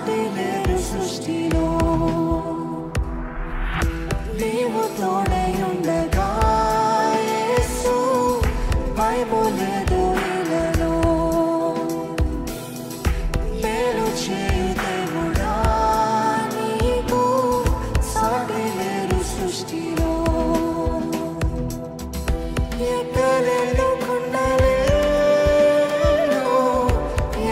సాటి లేరు సృష్టిలో. నీవు తోడై ఉండగా యేసు భయము లేదు ఇలలో. మేలు చేయు దేవుడా నీకు సాటి లేరు సృష్టిలో. ఎక్కలేని కొండలేను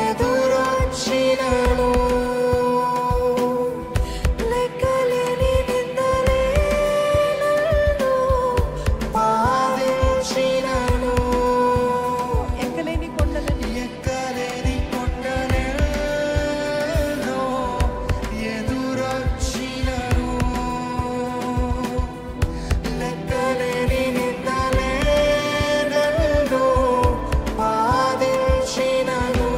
ఎదురొచ్చినను, లెక్కలేని నిందలేను బాధించినను. ఎక్కలేని కొండలేను ఎదురొచ్చినను, లెక్కలేని నిందలేను బాధించినను.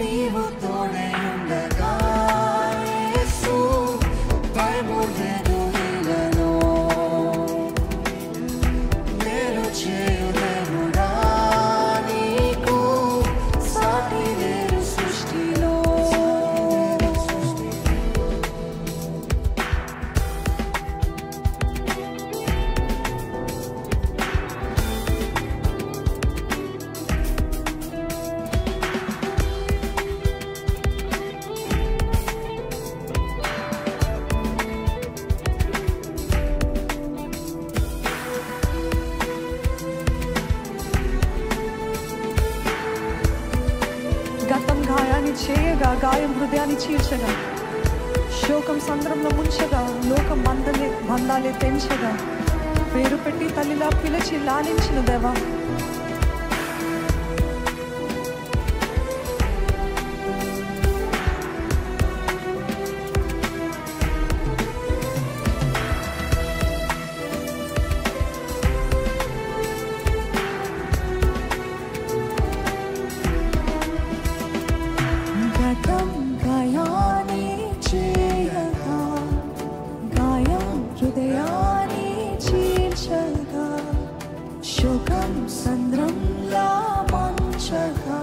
నీవు తోడై ఉండగా యేసు భయము లేదు ఇలలో. మేలు చేయు దేవుడా నీకు సాటి లేరు సృష్టిలో. గతం గాయాన్ని చేయగా గాయం హృదయాన్ని చీల్చగా, శోకం సంద్రంలో ముంచగా, లోకం బంధాలే తెంచగా, పేరు పెట్టి తల్లిలా పిలిచి లాలించిన దేవా. గతం గాయాన్ని చేయగా, గాయం హృదయాన్ని చీల్చగా, శోకం సంద్రంలా ముంచగా,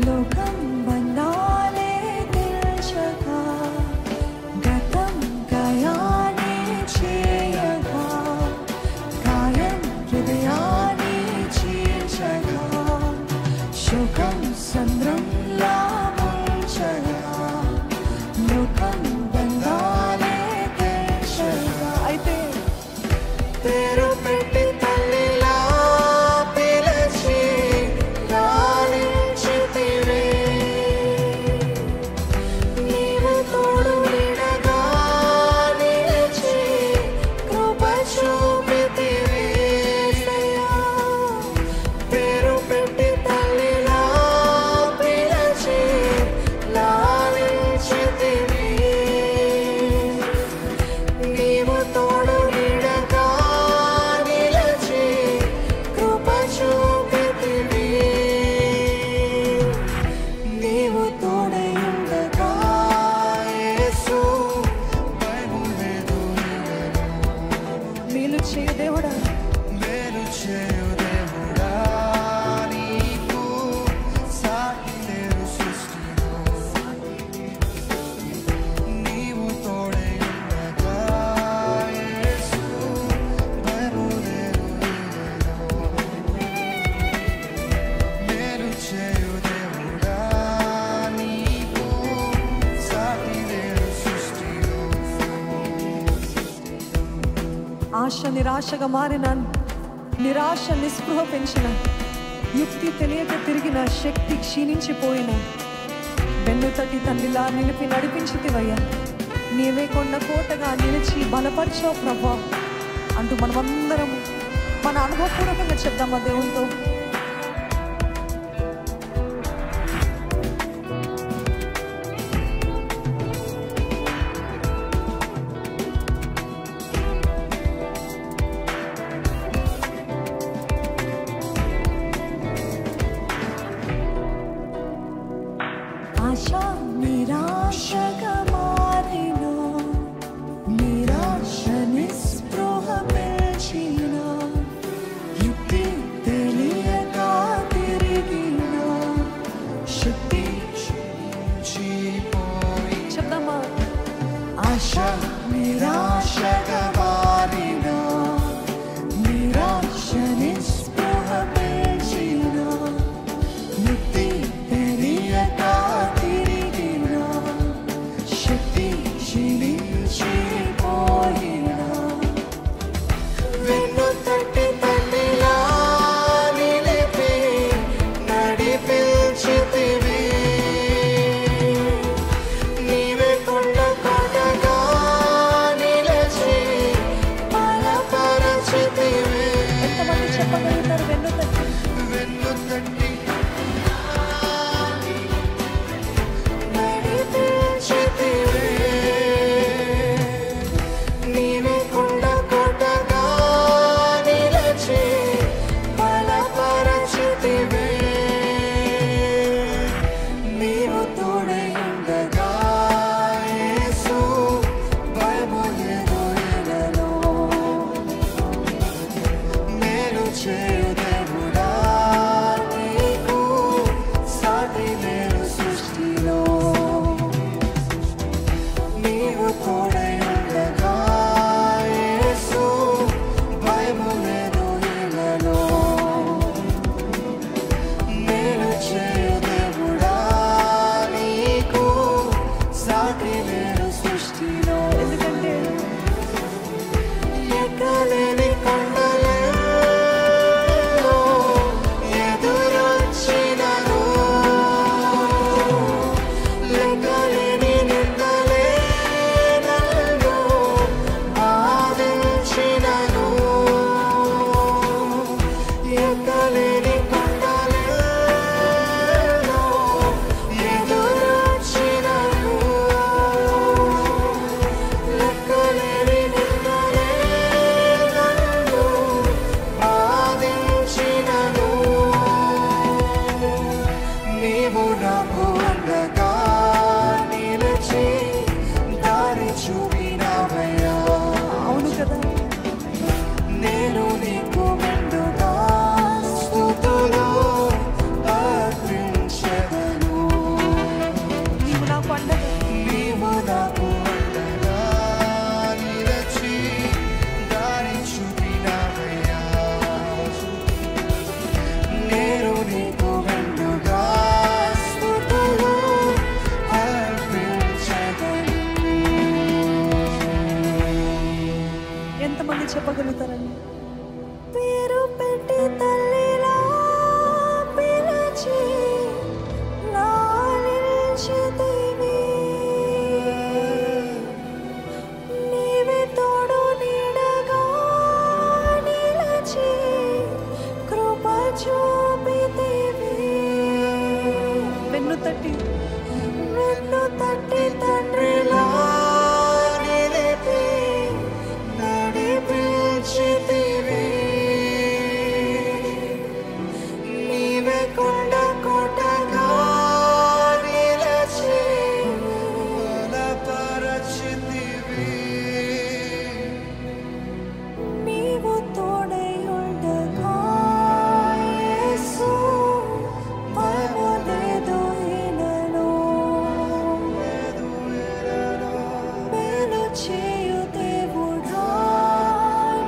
లోకం బంధాలే తెంచగా. గతం గాయాన్ని చేయగా, గాయం హృదయాన్ని చీల్చగా, శోకం సంద్రంలా ముంచగా, లోకం బంధాలే తెంచగా. అయితే పేరు పెట్టి తల్లిలా పిలిచి లాలించితివే. నీవు తోడు నీడగా నిలిచి కృప చూపితివే. పేరు పెట్టి తల్లిలా పిలిచి లాలించితివే. నీవు తోడు నీడగా నిలిచి కృప చూపితివే. నీవు తోడై ఉండగా యేసు భయము లేదు ఇలలో. మేలు చేయు దేవుడా, మేలు చేయు దేవుడా నీకు సాటి లేరు సృష్టిలో. నీవు తోడై ఉండగా యేసు భయము లేదు ఇలలో. మేలు చేయు దేవుడా నీకు సాటి లేరు సృష్టిలో. ఆశ నిరాశగా మారిన, నిరాశ నిస్పృహ పెంచిన, యుక్తి తెలియక తిరిగిన, శక్తి క్షీణించిపోయిన, వెన్ను తట్టి తండ్రిలా నిలిపి నడిపించితివయ్యా. నీవే కొండ కోటగా నిలిచి బలపరిచావు ప్రభా అంటూ మనమందరము మన అనుభవపూర్వకంగా చెప్దామా దేవునితో. ఆశ నిరాశగా మారిన, నిరాశ నిస్పృహ పెంచిన, యుక్తి తెలియక తిరిగిన, శక్తి నిరాశగా మారిన, నిరాశ నిస్పృహ పెంచిన, ముక్తి తెలియక తిరిగిన, శక్తి క్షీణించిపోయిన, వెన్ను తట్టి తల్లిలా నిలిపి నడిపించితివి. నీవే కొండ కోటగా నిలిచి బలపరచితివి. ఎంతమంది చెప్పగలుగుతారు వెన్ను తట్టి? వెన్ను తట్టి నడిపించితివి. నీవే కొండ కోటగా నిలిచి బలపరచితివి. నీవు తోడై ఉండగా యేసు భయము లేదు ఎలలో. మేలు చేయు దేవుడా నీకు సాటి లేరు సృష్టిలో. నీవు తోడై ఉండగా యేసు భయము లేదు ఎలలో. మేలు చేయు దేవుడా నీకు సాటి లేరు సృష్టిలో. ఎందుకంటే ఎక్కలేని కొండలలో ఎదురొచ్చినను, లెక్కలేని నిందలే నన్ను బాధించినను. ఎక్కలేని కొండలలో ఎదురొచ్చినను, లెక్కలేని నిందలే నన్ను బాధించినను. నీవు నాకు అండగా నిలిచి దారి చూపినావయ్యా. అవును కదా. నేను నీకు మెండుగా స్తుతులు అర్పించెదను. నీవు నాకు అండగా, నీవు నాకు అండగా నిలిచి దారి చూపినావయ్యా. నేను నీకు మెండుగా స్తుతులు అర్పించెదను. ఎంతమంది చెప్పగలుగుతారండి? పేరు పెట్టి తల్లిలా పిలిచి లాలించితివి. నీవే తోడు నీడగా నిలిచి కృప చూపితివి. వెన్ను తట్టి తండ్రిలా నిలిపి నడిపించితివి. నీవే కొండ కోటగా నిలిచి బలపరచితివి. నీవు తోడై ఉండగా యేసు భయము లేదు ఎలలో. మేలు చేయు దేవుడా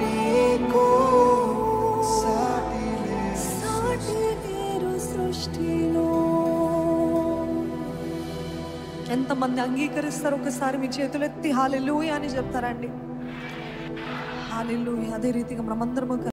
నీకు సాటి లేరు సృష్టిలో. ఎంతమంది అంగీకరిస్తారు? ఒకసారి మీ చేతులెత్తి హల్లెలూయా అని చెప్తారండి. హల్లెలూయా. అదే రీతిగా మనమందరము